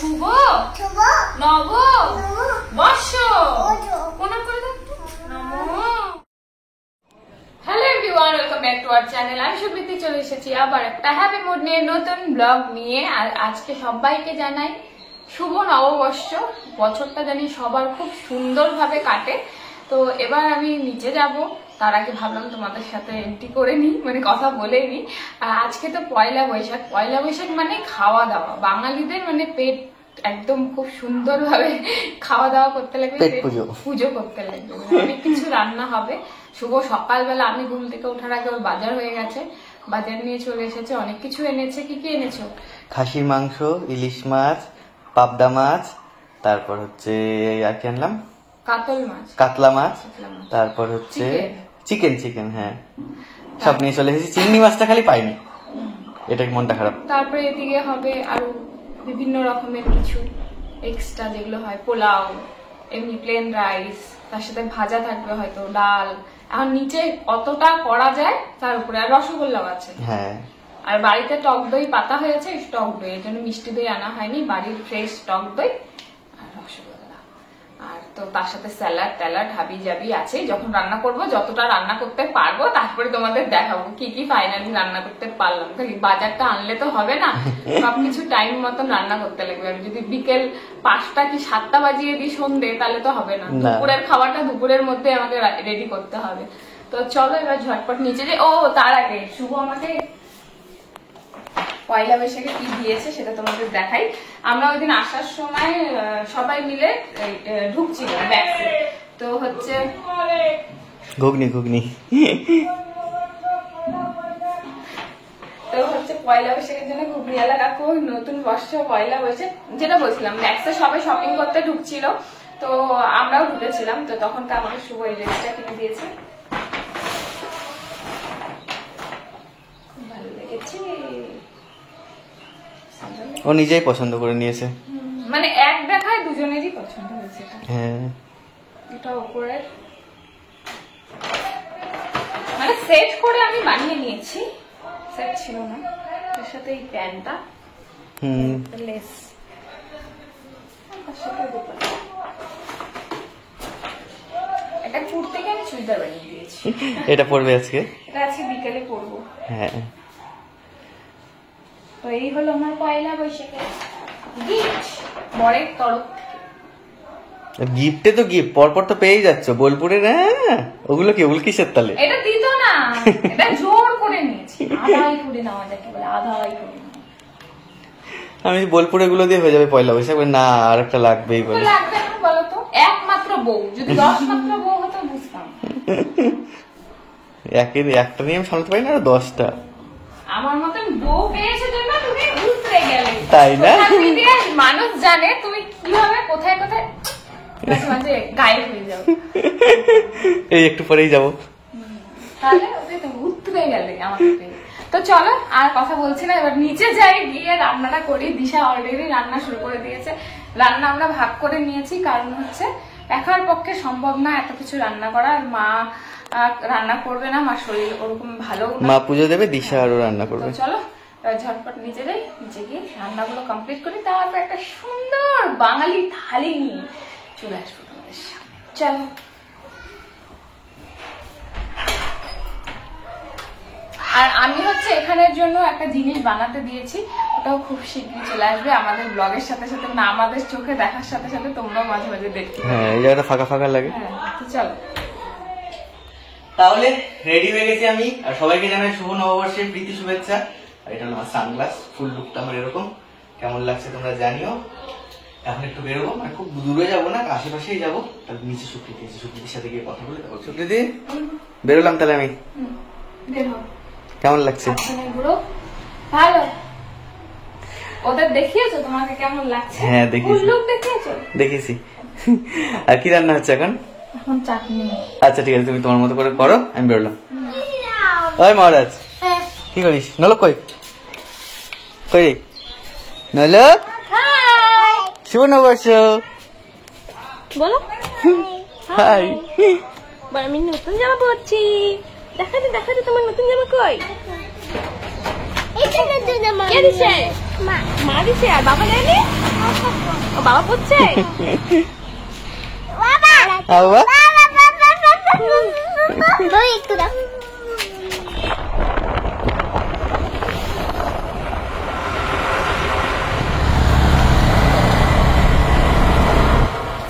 শুভ নব বর্ষ প্রণাম করে দাও। Hello everyone, welcome back to our channel. আমি সুপ্রীতি চলে এসেছি আবার একটা হ্যাপি মুড নিয়ে, নতুন ব্লগ নিয়ে। আর আজকে সবাইকে জানাই শুভ নববর্ষ। বছরটা জানি সবার খুব সুন্দরভাবে কাটে। তো এবার আমি নিচে যাব, তার আগে ভাবলাম তোমাদের সাথে এন্ট্রি করে নিই, মানে কথা বলে নিই। আজকে তো পয়লা বৈশাখ। পয়লা বৈশাখ মানে খাওয়া দাওয়া, বাঙালিদের মানে পেট একদম খুব সুন্দর ভাবে খাওয়া দাওয়া করতে লাগবে, পুজো করতে লাগবে, অনেক কিছু রান্না হবে। শুভ সকালবেলা আমি ঘুম থেকে ওঠার আগে ওর বাজার হয়ে গেছে, বাজার নিয়ে চলে এসেছে, অনেক কিছু এনেছে। কি কি এনেছো? খাসির মাংস, ইলিশ মাছ, পাবদা মাছ, তারপর হচ্ছে আর কি আনলাম, কাতলা মাছ, তারপর হচ্ছে চিকেন। হ্যাঁ, সব নিয়ে চলে এসেছি। চিংড়ি মাছটা খালি পাইনি, এটা মনটা খারাপ। তারপরে এদিকে হবে আরো বিভিন্ন রকমের কিছু এক্সট্রা, যেগুলো হয় পোলাও, এমনি প্লেন রাইস, তার সাথে ভাজা থাকবে, হয়তো ডাল। এখন নিচে কতটা করা যায় তার উপরে। আর রসগোল্লাও আছে। হ্যাঁ, আর বাড়িতে টক দই পাতা হয়েছে, টক দই, এর জন্য মিষ্টি দই আনা হয়নি, বাড়ির ফ্রেশ টক দই আর রসগোল্লা। আর তো তার সাথে স্যালাড ট্যালাড হাবি জাবি আছে। যখন রান্না করব, যতটা রান্না করতে পারবো তারপরে তোমাদের দেখাবো কি কি ফাইনালি রান্না করতে পারলাম। খালি বাজারটা আনলে তো হবে না, সবকিছু টাইম মতন রান্না করতে লাগবে। আর যদি বিকেল 5টা কি 7টা বাজিয়ে দিই সন্ধ্যে, তাহলে তো হবে না। দুপুরের খাবারটা দুপুরের মধ্যে আমাকে রেডি করতে হবে। তো চলো এবার ঝটপট নিচে যাই। ও তার আগে শুভ আমাকে পয়লা বৈশাখে কি দিয়েছে সেটা তোমাদের দেখাই। আমরা ওই দিন আসার সময় সবাই মিলে ঢুকছিলাম ব্যাগে, তো হচ্ছে ঘুগনি তো হচ্ছে পয়লা বৈশাখের জন্য ঘুগনিওয়ালা কাকু নতুন বর্ষ পয়লা বৈশাখ যেটা বলছিলাম, ব্যাগসে সবাই শপিং করতে ঢুকছিল, তো আমরাও ঢুকেছিলাম। তো তখন তো আমাকে শুভ এই ড্রেসটা কিনে দিয়েছে, খুব ভালো লেগেছে। ও নিজেই পছন্দ করে নিয়েছে, মানে এক দেখায় দুজনেরই পছন্দ হয়েছে। হ্যাঁ, এটা উপরে মানে সেট করে আমি বানিয়ে নিয়েছি, সেট ছিল না। এর সাথে এই প্যান্টটা, লেস, তার সাথে দুপাট্টা। এটা কুর্তি কে আমি চুড়িদার বানিয়ে দিয়েছি। এটা পরবে আজকে? এটা আজকে বিকেলে পরবো। হ্যাঁ, তো এই হলো আমার পয়লা বৈশাখের গিফট বরের তরফ থেকে। গিফটে তো গিফট পরপর তো পেয়েই যাচ্ছ বোলপুরের। হ্যাঁ, ওগুলো কি, ওগুলো কিসের তালে? এটা দিত না, এটা জোর করে নিয়েছি, আদায় করে নেওয়া যাকে বলে, আদায় করে। আমি বোলপুরে গুলো দিয়ে হয়ে যাবে পয়লা বৈশাখ, না আর একটা লাগবেই বলে। লাগবে না বলতো, একমাত্র বউ। যদি 10 মাত্র বউ হতো বুঝতাম। একটা নিয়ে আমি সামলাতে পারি না, 10টা। আমার মতন বউ পেয়েছে জন্য তুমি উতরে গেলে, তাই না? মানুষ জানে তুমি কিভাবে কোথায় কোথায় মাঝে গায়েব হয়ে যাও। এই একটু পরেই যাবো, তাহলে ওদের তো উতরে গেলে আমাকে পেয়ে। তো চলো আর কথা বলছি না, এবার নিচে যাই, গিয়ে রান্নাটা করি। দিশা অলরেডি রান্না শুরু করে দিয়েছে। রান্না আমরা ভাগ করে নিয়েছি, কারণ হচ্ছে একার পক্ষে সম্ভব না এত কিছু রান্না করা। আর মা রান্না করবে না, মা শরীর ওরকম ভালো, মা পুজো দেবে, দিশা আরো রান্না করবে। চলো ঝটপট নিচে যাই, নিচে গিয়ে রান্নাগুলো কমপ্লিট করি, তারপর একটা সুন্দর বাঙালি থালি নিয়ে চলে আসবো তোমাদের সামনে। চলো। আর আমি হচ্ছে এখানের জন্য একটা জিনিস বানাতে দিয়েছি, ওটাও খুব শীঘ্রই চলে আসবে আমাদের ব্লগের সাথে সাথে, না আমাদের চোখে দেখার সাথে সাথে তোমরাও মাঝে মাঝে দেখতে। হ্যাঁ, এই জায়গাটা ফাঁকা ফাঁকা লাগে। তো চলো তাহলে রেডি হয়ে গেছি আমি, আর সবাইকে জানাই শুভ নববর্ষের প্রীতি শুভেচ্ছা। আর এটা হলো আমার সানগ্লাস, ফুল লুকটা আমার এরকম। কেমন লাগছে তোমরা জানিও। এখন একটু বেরোবো, মানে খুব দূরে যাবো না, আশেপাশেই যাবো। তারপর নিচে সুকৃতি আছে, সুকৃতির সাথে গিয়ে কথা বলে তারপর। সুকৃতি, বেরোলাম তাহলে আমি। কেমন লাগছে? ভালো। ওদের দেখিয়েছো তোমাকে কেমন লাগছে? হ্যাঁ দেখিয়েছি। ফুল লুক দেখিয়েছো? দেখেছি। আর কি রান্না হচ্ছে এখন? এখন চাটনি। আচ্ছা ঠিক আছে, তুমি তোমার মতো করে করো, আমি বেরোলাম। ওই মহারাজ, কি করিস? নলক কই কই? নলক, শুভ নববর্ষ বলো। হাই। আমি নতুন জামা পরছি, দেখাতে দেখাতে তোমার নতুন জামা কই? এটা নতুন জামা কে দিছে? মা দিছে। আর বাবা দেয়নি? বাবা পড়ছে বাবা একটু দাও।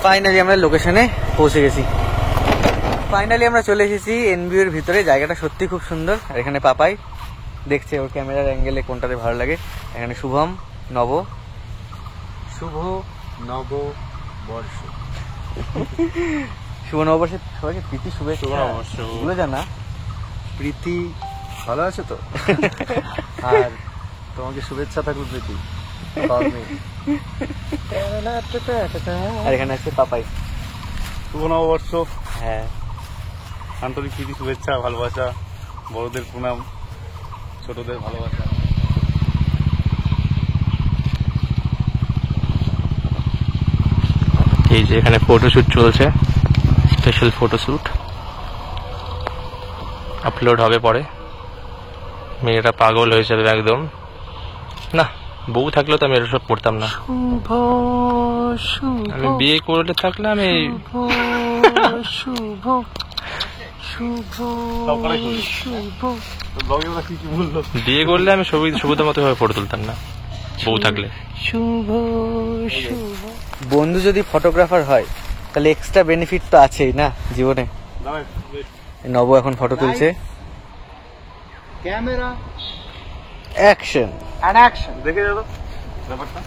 ফাইনালি আমরা লোকেশনে পৌঁছে গেছি। ফাইনালি আমরা চলে এসেছি এনবিও এর ভিতরে। জায়গাটা সত্যি খুব সুন্দর। আর এখানে পাপাই দেখছে ওর ক্যামেরার অ্যাঙ্গেলে কোনটাতে ভালো লাগে। এখানে শুভম, নব, শুভ নববর্ষ, শুভ নববর্ষে সবাইকে প্রীতি শুভেচ্ছা। ভুলে যা না প্রীতি, ভালো আছে তো? আর তোমাকে শুভেচ্ছা থাকলো প্রীতি। আর এখানে আছে পাপাই। শুভ নববর্ষ, হ্যাঁ, আন্তরিক প্রীতি শুভেচ্ছা ভালোবাসা, বড়দের প্রণাম, ছোটদের ভালোবাসা। এই যে এখানে ফটোশুট চলছে, স্পেশাল ফটোশুট আপলোড হবে পরে। মেয়েটা পাগল হয়ে যাবে একদম। না, বউ থাকলে তো আমি এটা সব করতাম না। আমি বিয়ে করলে থাকলে আমি বিয়ে করলে আমি সুবিধা মতো ভাবে ফটো তুলতাম না বউ থাকলে। বন্ধু যদি ফটোগ্রাফার হয় তাহলে এক্সট্রা বেনিফিট তো আছেই না জীবনে। নব এখন ফটো তুলছে। ক্যামেরা অ্যাকশন অ্যান্ড অ্যাকশন, দেখে যাবো ব্যাপারটা।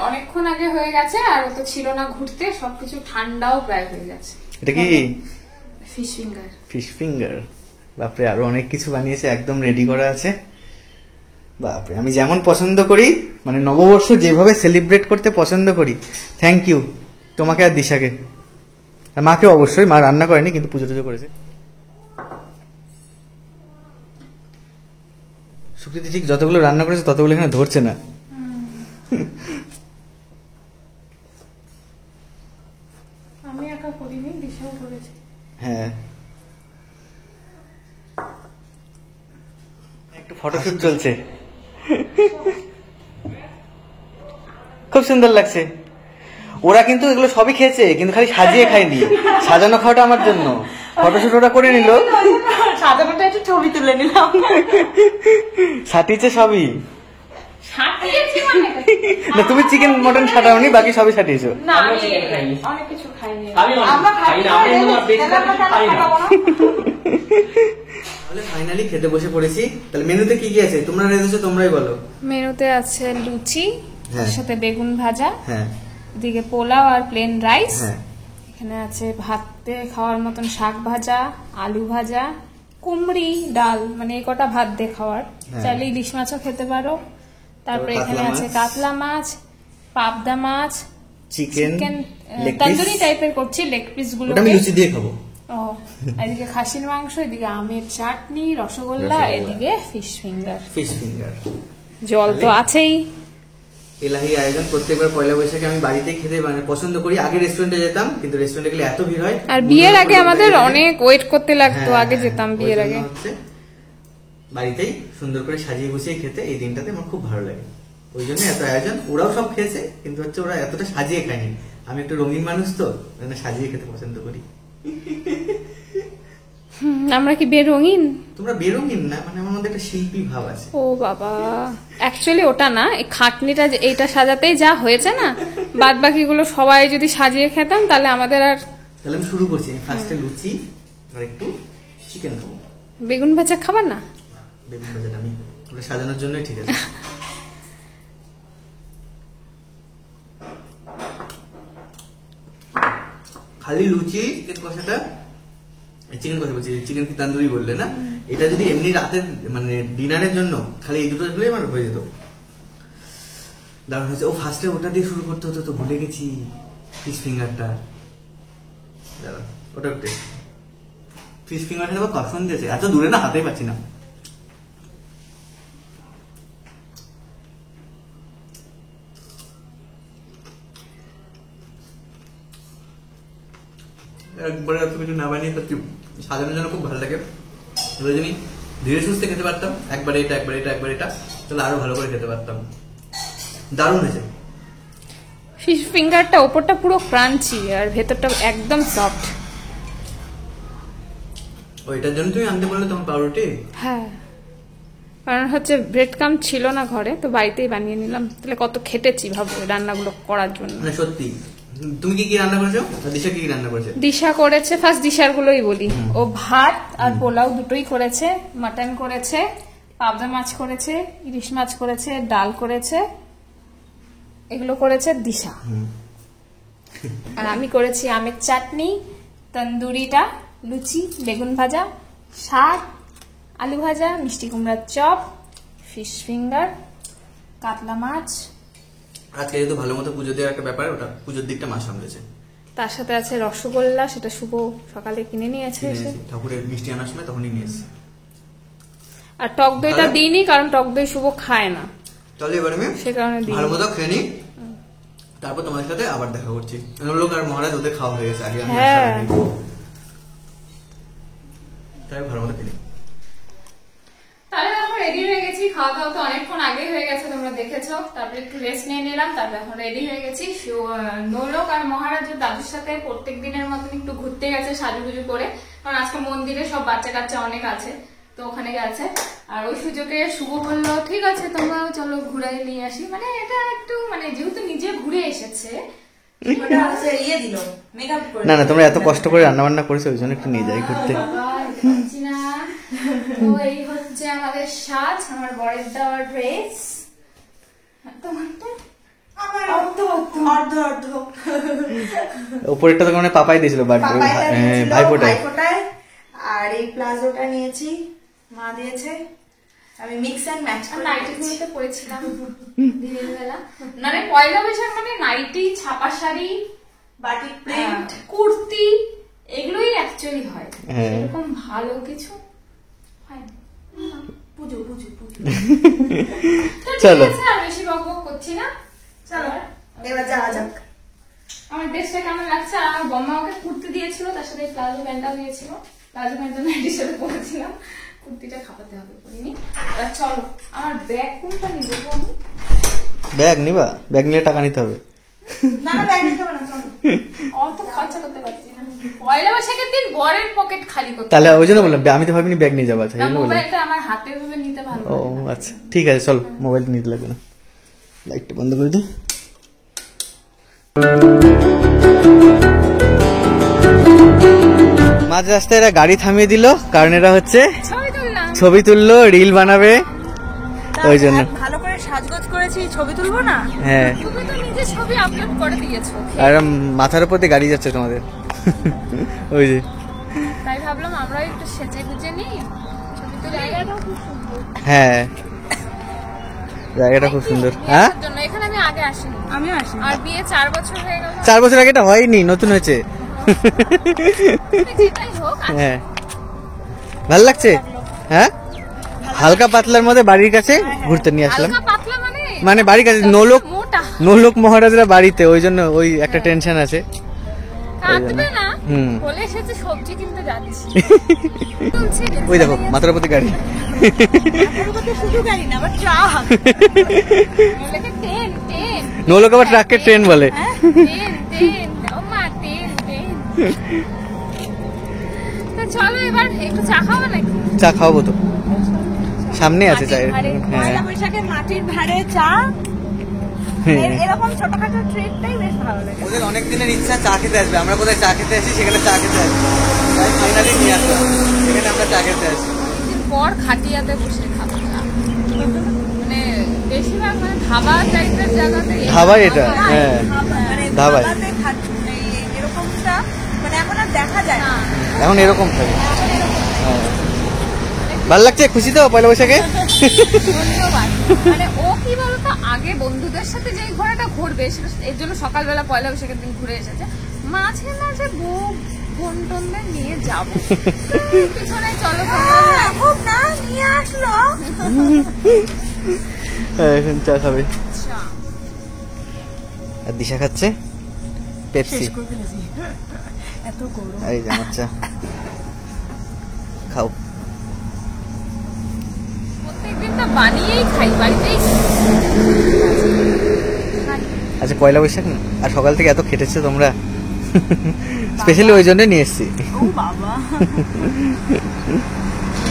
অনেকক্ষণ আগে হয়ে গেছে, আর ও তো ছিল না ঘুরতে, সবকিছু ঠান্ডাও প্রায় হয়ে গেছে। এটা কি ফিশ ফিঙ্গার? ফিশ ফিঙ্গার, বাপরে আরো অনেক কিছু বানিয়েছে, একদম রেডি করা আছে। বাপরে, আমি যেমন পছন্দ করি, মানে নববর্ষ যেভাবে সেলিব্রেট করতে পছন্দ করি। থ্যাংক ইউ তোমাকে আর দিশাকে, আর মাকে অবশ্যই। মা রান্না করেনি কিন্তু পুজো টুজো করেছে। সুকৃতি ঠিক যতগুলো রান্না করেছে ততগুলো এখানে ধরছে না। আমি একা করিনি, দিশাও করেছে। হ্যাঁ, একটু ফটোশুট চলছে, খুব সুন্দর লাগছে। ওরা কিন্তু এগুলো সবই খেয়েছে, কিন্তু খালি সাজিয়ে খায়নি। সাজানো খাওয়াটা আমার জন্য, ফটোশুট ওরা করে নিল, সাজানোটা একটু ছবি তুলে নিলাম। সাটিয়েছে সবই। সাটিয়েছি মানে? না, তুমি চিকেন মটন সাটাওনি, বাকি সবই সাটিয়েছো। না, আমি অনেক কিছু খাইনি। তাহলে ফাইনালি খেতে বসে পড়েছি। তাহলে মেনুতে কি কি আছে তোমরা রেখেছো, তোমরাই বলো। মেনুতে আছে লুচি, হ্যাঁ, তার সাথে বেগুন ভাজা, হ্যাঁ, এদিকে পোলাও আর প্লেন রাইস, হ্যাঁ, এখানে আছে ভাতে খাওয়ার মতন শাক ভাজা, আলু ভাজা, কুমড়ি ডাল, মানে এই কটা ভাত দিয়ে খাওয়ার। হ্যাঁ। চাইলে ইলিশ মাছও খেতে পারো। তারপরে কাতলা এখানে আছে মাছ, কাতলা মাছ, পাবদা মাছ, চিকেন, লেগ পিস। তন্দুরি টাইপের করছি, লেগ পিস গুলো। ওটা আমি লুচি দিয়ে খাবো। ও, এদিকে খাসির মাংস, এদিকে আমের চাটনি, রসগোল্লা, এদিকে ফিশ ফিঙ্গার। ফিশ ফিঙ্গার, জল তো আছেই। এলাহি আয়োজন। প্রত্যেকবার পয়লা বৈশাখে আমি বাড়িতেই খেতে মানে পছন্দ করি। আগে রেস্টুরেন্টে যেতাম, কিন্তু রেস্টুরেন্টে গেলে এত ভিড় হয়। আর বিয়ের আগে আমাদের অনেক ওয়েট করতে লাগতো, হ্যাঁ, আগে যেতাম ওই বিয়ের জন্য আগে। হচ্ছে বাড়িতেই সুন্দর করে সাজিয়ে গুছিয়ে খেতে এই দিনটাতে আমার খুব ভালো লাগে। ওই জন্য এত আয়োজন। ওরাও সব খেয়েছে, কিন্তু হচ্ছে ওরা এতটা সাজিয়ে খায়নি। আমি একটু রঙিন মানুষ তো, মানে সাজিয়ে খেতে পছন্দ করি। আমরা কি বেরঙিন? তোমরা বেরঙিন না, মানে আমার মধ্যে একটা শিল্পী ভাব আছে। ও বাবা, অ্যাকচুয়ালি ওটা না, এই খাটনিটা এইটা সাজাতেই যা হয়েছে না, বাদ বাকিগুলো সবাই যদি সাজিয়ে খেতাম তাহলে আমাদের আর। তাহলে আমি শুরু করছি। ফার্স্টে লুচি আর একটু চিকেন খাবো। বেগুন ভাজা খাবার না? বেগুন ভাজাটা আমি ওটা সাজানোর জন্যই ঠিক আছে। খালি লুচি, চিকেন কষাটা, চিকেন কষা বলছি, চিকেন কি তান্দুরি বললে না? এটা যদি এমনি রাতের মানে ডিনারের জন্য খালি এই দুটো হলেই আমার হয়ে যেত। দারুণ হয়েছে। ও ফার্স্টে ওটা দিয়ে শুরু করতে হতো, তো ভুলে গেছি। ফিশ ফিঙ্গারটা দাঁড়া, ওটা একটু ফিশ ফিঙ্গারটা দেবো, কখন দিয়েছে এত দূরে না, হাতেই পাচ্ছি না। একবারে এত কিছু না বানিয়ে সত্যি সাজানোর জন্য খুব ভালো লাগে। এবার যদি ধীরে সুস্থে খেতে পারতাম, একবারে এটা একবার এটা একবার এটা, তাহলে আরো ভালো করে খেতে পারতাম। দারুণ হয়েছে। ফিশ ফিঙ্গারটা ওপরটা পুরো ক্রাঞ্চি আর ভেতরটা একদম সফট। ওইটার জন্য তুমি আনতে বললে তোমার পাউরুটি। হ্যাঁ, কারণ হচ্ছে ব্রেড কাম ছিল না ঘরে, তো বাড়িতেই বানিয়ে নিলাম। তাহলে কত খেটেছি ভাবো রান্নাগুলো করার জন্য। মানে সত্যি। তুমি কি কি রান্না করেছো? দিশা কি কি রান্না করেছে? দিশা করেছে, ফার্স্ট দিশার গুলোই বলি। ও ভাত আর পোলাও দুটোই করেছে, মাটন করেছে, পাবদা মাছ করেছে, ইলিশ মাছ করেছে, ডাল করেছে, এগুলো করেছে দিশা। আর আমি করেছি আমের চাটনি, তন্দুরিটা, লুচি, বেগুন ভাজা, শাক, আলু ভাজা, মিষ্টি কুমড়ার চপ, ফিশ ফিঙ্গার, কাতলা মাছ। আজকে যেহেতু ভালো মতো পুজো দেওয়ার একটা ব্যাপার, ওটা পুজোর দিকটা মা সামলেছে। তার সাথে আছে রসগোল্লা, সেটা শুভ সকালে কিনে নিয়েছে এসে। ঠাকুরের মিষ্টি আনার সময় তখনই নিয়ে এসেছে। আর টক দইটা দিইনি, কারণ টক দই শুভ খায় না, তাহলে এবারে আমি সে কারণে দিই। ভালো মতো খেয়ে নিই, তারপর তোমাদের সাথে আবার দেখা করছি। লোক আর মহারাজ ওদের খাওয়া হয়ে গেছে আগে, আমি হ্যাঁ। তাই ভালো মতো খেয়ে নিই। তাহলে এখন রেডি হয়ে গেছি, খাওয়া দাওয়া তো অনেকক্ষণ আগে হয়ে গেছে, তোমরা দেখেছো। তারপরে একটু রেস্ট নিয়ে নিলাম, তারপরে এখন রেডি হয়ে গেছি। নৌলোক আর মহারাজের দাদুর সাথে প্রত্যেক দিনের মতন একটু ঘুরতে গেছে সাজুগুজু করে, কারণ আজকে মন্দিরে সব বাচ্চা কাচ্চা অনেক আছে, তো ওখানে গেছে। আর ওই সুযোগে শুভ বললো ঠিক আছে তোমরাও চলো ঘুরাই নিয়ে আসি। মানে এটা একটু মানে যেহেতু নিজে ঘুরে এসেছে, না না, তোমরা এত কষ্ট করে রান্না বান্না করেছো, ওই জন্য একটু নিয়ে যাই ঘুরতে। তো এই হচ্ছে আমাদের সাজ, আমার বরের দেওয়ার ড্রেস। উপরেরটা তো মানে পাপাই দিয়েছিল ভাইফোঁটায়। আর এই প্লাজোটা নিয়েছি, মা দিয়েছে। আমি মিক্স এন্ড ম্যাচ করে নাইটিগুলোতে পরেছিলাম দিনের বেলা। মানে পয়লা বৈশাখ মানে নাইটি, ছাপা শাড়ি, বাটিক প্রিন্ট, কুর্তি, এগুলোই অ্যাকচুয়ালি হয়। হ্যাঁ। এরকম ভালো কিছু হয় না। পুজো পুজো পুজো। তো ঠিক চলো। আছে, আর বেশি বকবক করছি না, চলো এবার যাওয়া যাক। আমার ড্রেসটা কেমন লাগছে। আর আমার বম্মা আমাকে কুর্তি দিয়েছিল, তার সাথে প্লাজো প্যান্টটাও দিয়েছিল। প্লাজো প্যান্টটা নাইটির সাথে পরেছিলাম, কুর্তিটা খাপাতে হবে পরিনি। আর চলো, আমার ব্যাগ কোনটা নিবো আমি? ব্যাগ নিবা? ব্যাগ নিলে টাকা নিতে হবে। না না ব্যাগ নিতে হবে না, চলো। অত খরচা করতে পারছি না। পয়লা বৈশাখের দিন বরের পকেট খালি করতে তাহলে ওই জন্য বললাম, আমি তো ভাবিনি ব্যাগ নিয়ে যাবো। আচ্ছা, এই জন্য বললাম। মোবাইলটা আমার হাতে ভাবে নিতে ভালো ও লাগে না। আচ্ছা, ঠিক আছে, চলো। মোবাইলটা নিতে লাগবে না, লাইটটা বন্ধ করে দিই। মাঝ রাস্তায় এরা গাড়ি থামিয়ে দিল, কারণ এরা হচ্ছে ছবি তুললাম। ছবি তুললো, রিল বানাবে, ওই জন্য। ভালো করে সাজগোজ করেছি, ছবি তুলবো না? হ্যাঁ, তুমি তো নিজে ছবি আপলোড করে দিয়েছো, আর মাথার উপর দিয়ে গাড়ি যাচ্ছে তোমাদের, ওই যে। তাই ভাবলাম আমরা একটু সেজে গুজে নিই, ছবি তুলে। জায়গাটাও খুব সুন্দর। হ্যাঁ, জায়গাটা খুব সুন্দর। হ্যাঁ, বিয়ের জন্য এখানে আমি আগে আসিনি, আমিও আসি। আর বিয়ে 4 বছর হয়ে গেল। 4 বছর আগে এটা হয়নি, নতুন হয়েছে। যেটাই হোক, হ্যাঁ, ভালো লাগছে। হ্যাঁ, হালকা পাতলার মধ্যে বাড়ির কাছে ঘুরতে নিয়ে আসলাম। হালকা পাতলা মানে মানে বাড়ির কাছে, নৌলোক মোটা নৌলোক মহারাজরা বাড়িতে, ওই জন্য ওই একটা টেনশন আছে। কাঁদবে না। হুম। বলে এসেছে সবজি কিনতে যাচ্ছি। তুলছি রে। ওই দেখো মাথার উপর দিয়ে গাড়ি। শুধু গাড়ি না, আবার ট্রাক। বলে ট্রেন ট্রেন নৌলোক আবার ট্রাককে ট্রেন বলে। ট্রেন ট্রেন ও মা ট্রেন ট্রেন। তা চলো এবার একটু চা খাবো নাকি? চা খাওয়াবো তো, সামনে আছে চায়ের। হ্যাঁ, পয়লা বৈশাখে মাটির ভাড়ে চা, এরকম ছোটখাটো ট্রিটটাই বেশ ভালো লাগে। ওদের অনেক দিনের ইচ্ছা চা খেতে আসবে। আমরা কোথায় চা খেতে আসি, সেখানে চা খেতে আসি। তাই ফাইনালি নিয়ে আসলাম, সেখানে আমরা চা খেতে আসি। অনেকদিন পর খাটিয়াতে বসে খাবো চা। মানে বেশিরভাগ মানে ধাবা টাইপের জায়গাতে ধাবাই এটা, হ্যাঁ, মানে ধাবায়। ধাবাতে এরকমটা মানে এখন আর দেখা যায় না। এখন এরকম থাকে। হ্যাঁ, ভালো লাগছে, খুশি তো পয়লা বৈশাখে? ধন্যবাদ। মানে ও কি বলতো আগে বন্ধুদের সাথে যে ঘোরাটা ঘুরবে এর জন্য সকালবেলা পয়লা বৈশাখের দিন ঘুরে এসেছে, মাঝে মাঝে বউ বোন টোনদের নিয়ে যাবো পিছনে চলো খুব না নিয়ে আসলো। এখন চা খাবে আচ্ছা আর দিশা খাচ্ছে পেপসি। এত গরম। এই যে আমার চা খাও। প্রত্যেকদিন তো বানিয়েই খাই বাড়িতেই। আচ্ছা পয়লা বৈশাখ না, আর সকাল থেকে এত খেটেছো তোমরা, স্পেশালি ওই জন্য নিয়ে এসছি। ও বাবা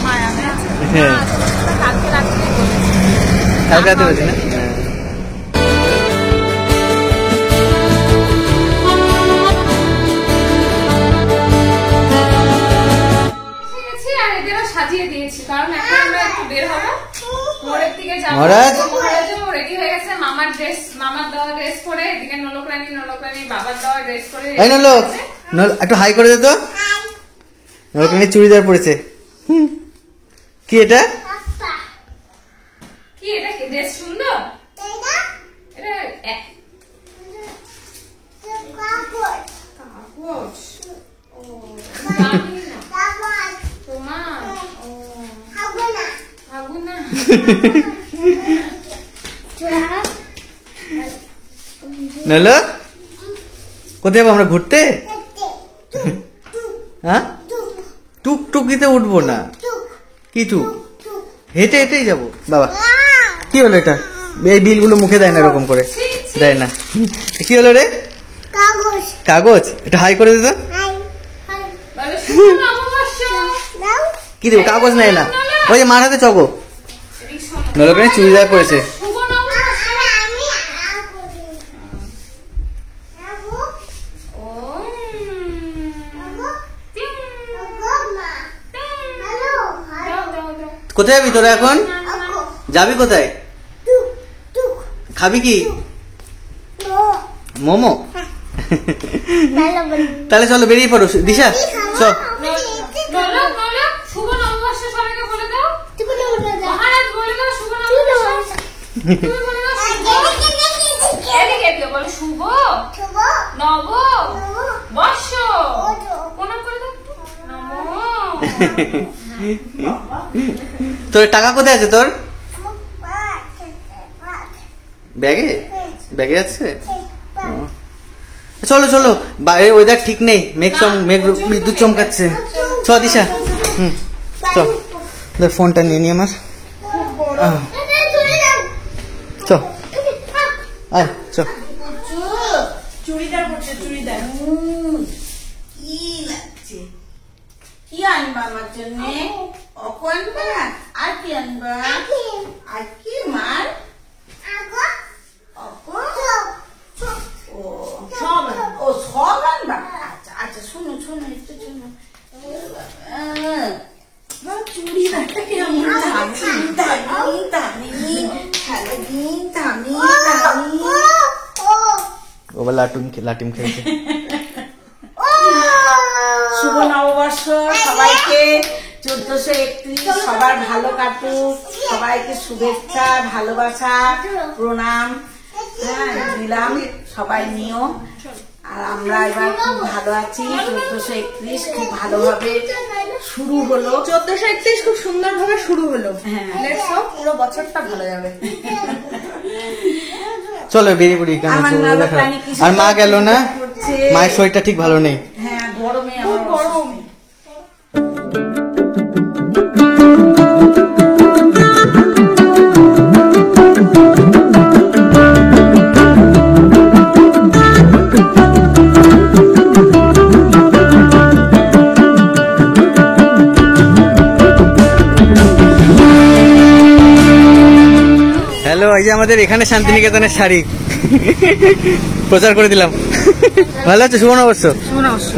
মায়া আছে। হ্যাঁ কালকে রাত্রে কালকে রাতে বলছি না। আর এদেরও সাজিয়ে দিয়েছি কারণ এখন আমরা একটু বের হবো মোড়ের দিকে যাবো। মহারাজ রেডি হয়ে গেছে মামার দেওয়া ড্রেস পরে, এদিকে নলক রানী বাবার দেওয়া ড্রেস পরে। এই নলক একটু হাই করে দে তো। নলক রানী চুড়িদার পরেছে। কি এটা? কি এটা কি ড্রেস সুন্দর? এটা কাগজ। ও জানি না তোমার। ও আগুনা নলক কোথায় যাবো আমরা ঘুরতে? হ্যাঁ টুকটুকিতে উঠবো না। কি টুক? হেঁটে হেঁটেই যাবো। বাবা কি হলো এটা? এই বিলগুলো মুখে দেয় না এরকম করে, দেয় না। কি হলো রে? কাগজ। এটা হাই করে দিত। বলে শুভ নববর্ষ। কি দেবো? কাগজ নেয় না। ওই যে মার হাতে চকো। নলক রানী চুড়িদার পরেছে। শুভ নববর্ষ। ও কোথায় যাবি তোরা এখন? যাবি কোথায়? খাবি কি? মোমো? তাহলে চলো বেরিয়ে পড়ো। দিশা চল। শুভ নববর্ষ সবাইকে বলে দাও। মহারাজ বলে দাও শুভ নববর্ষ। তুমি বলে দাও শুভ। এদিকে এদিকে বলো শুভ নববর্ষ। প্রণাম করে দাও। নমো। তোর টাকা কোথায় আছে তোর? ব্যাগে? ব্যাগে আছে? চলো চলো, বাইরে ওয়েদার ঠিক নেই, মেঘ বিদ্যুৎ চমকাচ্ছে। চ দিশা। চল ফোনটা নিয়ে নি আমার। চ আয় চ। চুড়িদার পরছে চুড়িদার। কি লাগছে? কি আনবা আমার জন্য? অকো আনবা? আর কি আনবা? আর কি মার? অকো? ও সব আনবা? আচ্ছা আচ্ছা শোনো একটু শোনো। চুড়িদারটা কেমন দামি। ওবার লাটিম খেয়েছে। শুভ নববর্ষ সবাইকে। 1431 সবার ভালো কাটুক। সবাইকে শুভেচ্ছা ভালোবাসা প্রণাম দিলাম। সবাই নিও। আর আমরা এবার খুব ভালো আছি। 1431 খুব ভালোভাবে শুরু হলো। 1431 খুব সুন্দর ভাবে শুরু হলো। হ্যাঁ পুরো বছরটা ভালো যাবে। চলো বেরিয়ে পড়ি। আর মা গেল না, মায়ের শরীরটা ঠিক ভালো নেই। হ্যাঁ গরমে আমার গরম। হ্যালো, এই যে আমাদের এখানে শান্তিনিকেতনের শাড়ি প্রচার করে দিলাম। ভালো আছে? শুভ নববর্ষ। শুভ নববর্ষ।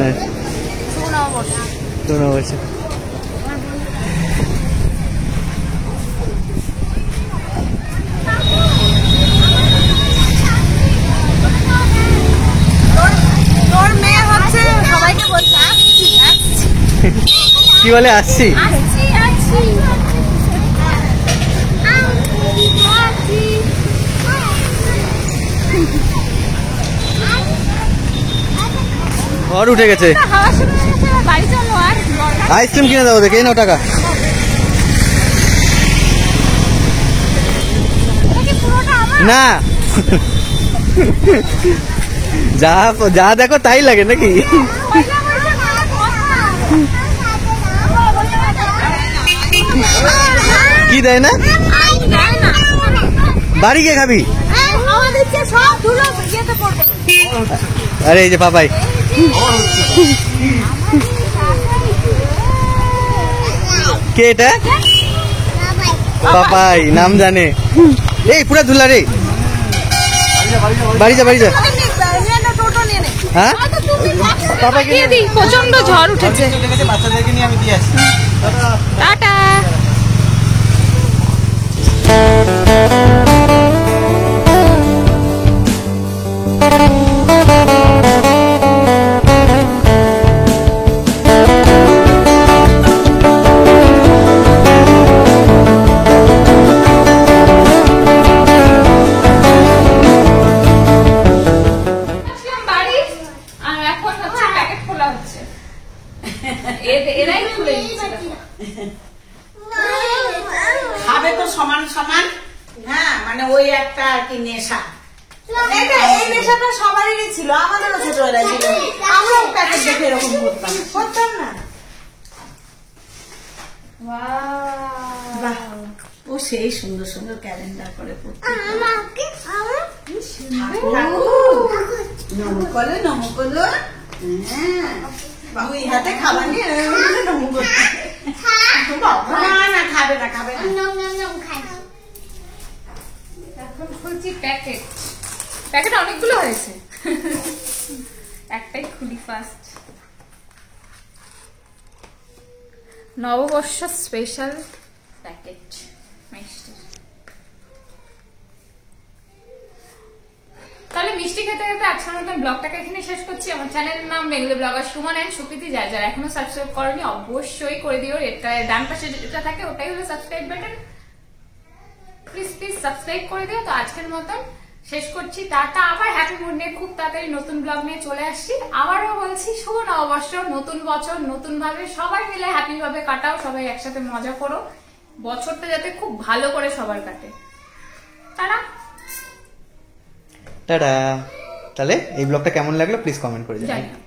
তোর মেয়ে হচ্ছে সবাইকে বলছে আসছি। কি বলে? আসছি। ঝড় উঠে গেছে। হাওয়া শুরু হয়ে গেছে, এবার বাড়ি চলো আর আইসক্রিম কিনে দেবো, দেখে নাও টাকা। পুরোটা আমার। না যা যা দেখো তাই লাগে নাকি? কি দেয় না? বাড়ি গিয়ে খাবি? আরে এই যে পাপাই, কে এটা? পাপাই নাম জানে। এই পুরা ধুলা রে, বাড়ি যা বাড়ি যা। হ্যাঁ পাপাকে দিয়ে দিই, প্রচন্ড ঝড় উঠেছে। বাচ্চাদেরকে নিয়ে আমি দিয়ে আসি। টাটা। বাড়ি আর এখন হচ্ছে প্যাকেট খোলা হচ্ছে, এরাই খুলে দিচ্ছে। খাবে তো সমান সমান, হ্যাঁ মানে ওই একটা আর কি নেশা। এই নেশাটা সবারই ছিল, আমাদেরও ছোটবেলায় ছিল, আমরাও প্যাকেট দেখে এরকম করতাম না। বাহ, ও সেই সুন্দর সুন্দর ক্যালেন্ডার করে পড়তো। নমকলে নমকলো, হ্যাঁ দুই হাতে খাবার নিয়ে নমক করতে। না না খাবে না, খাবে না। এখন খুলছি প্যাকেট, প্যাকেট অনেকগুলো হয়েছে, একটাই খুলি ফার্স্ট। নববর্ষ স্পেশাল প্যাকেট মিষ্টি। তাহলে মিষ্টি খেতে খেতে আজকের মতন ব্লগটাকে এখানে শেষ করছি। আমার চ্যানেলের নাম Bengali blogger Suman and Supriti. যারা এখনো সাবস্ক্রাইব করেনি অবশ্যই করে দিও। এটা ডান পাশে যেটা থাকে ওটাই হলো subscribe button, please please subscribe করে দিও। তো আজকের মতন শেষ করছি, টাটা। আবার হ্যাপি মুড নিয়ে খুব তাড়াতাড়ি নতুন ব্লগ নিয়ে চলে আসছি। আবারও বলছি শুভ নববর্ষ, নতুন বছর নতুন ভাবে সবাই মিলে হ্যাপি ভাবে কাটাও, সবাই একসাথে মজা করো, বছরটা যাতে খুব ভালো করে সবার কাটে। টাটা। টাটা। তাহলে এই ব্লগটা কেমন লাগলো প্লিজ কমেন্ট করে জানাও। জানি না।